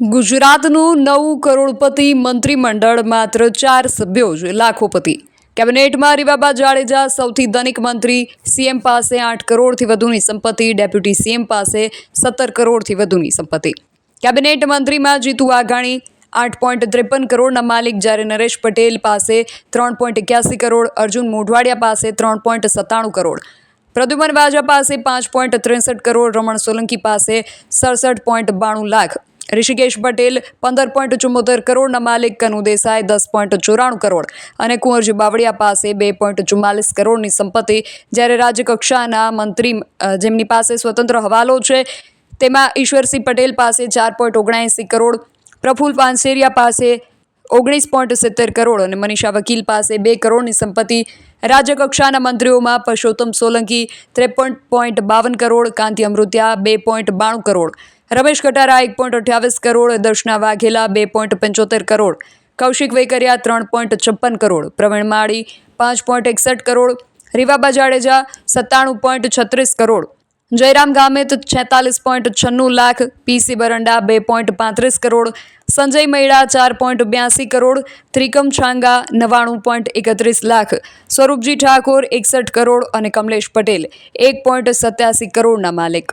ગુજરાતનું નવું કરોડપતિ મંત્રીમંડળ માત્ર 4 સભ્યો જ લાખોપતિ। કેબિનેટમાં રીવાબા જાડેજા સૌથી ધનિક મંત્રી। સીએમ પાસે 8 કરોડથી વધુની સંપત્તિ। ડેપ્યુટી સીએમ પાસે 17 કરોડથી વધુની સંપત્તિ। કેબિનેટ મંત્રીમાં જીતુ વાઘાણી 8.53 કરોડના માલિક, જ્યારે નરેશ પટેલ પાસે 3.81 કરોડ, અર્જુન મોઢવાડિયા પાસે 3.97 કરોડ, પ્રદ્યુમન વાજા પાસે 5.63 કરોડ, રમણ સોલંકી પાસે 67.92 લાખ, ઋષિકેશ પટેલ 15.74 કરોડના માલિક, કનુ દેસાઈ 10.94 કરોડ અને કુંવરજી બાવળિયા પાસે 2.44 કરોડની સંપત્તિ। જ્યારે રાજ્યકક્ષાના મંત્રી જેમની પાસે સ્વતંત્ર હવાલો છે તેમાં ઈશ્વરસિંહ પટેલ પાસે 4.79 કરોડ, પ્રફુલ પાનસેરિયા પાસે 19.70 કરોડ અને મનીષા વકીલ પાસે 2 કરોડની સંપત્તિ। રાજ્યકક્ષાના મંત્રીઓમાં પરસોત્તમ સોલંકી 53.52 કરોડ, કાંતિ અમૃતિયા 2.92 કરોડ, રમેશ કટારા 1.28 કરોડ, દર્શના વાઘેલા 2.75 કરોડ, કૌશિક વેકરિયા 3.56 કરોડ, પ્રવીણ માળી 5.61 કરોડ, રીવાબા જાડેજા 97.36 કરોડ, જયરામ ગામિત 46.96 લાખ, પીસી બરંડા 2.35 કરોડ, સંજય મૈડા 4.82 કરોડ, ત્રિકમ છાંગા 99.31 લાખ, સ્વરૂપજી ઠાકોર 61 કરોડ અને કમલેશ પટેલ 1.87 કરોડના માલિક।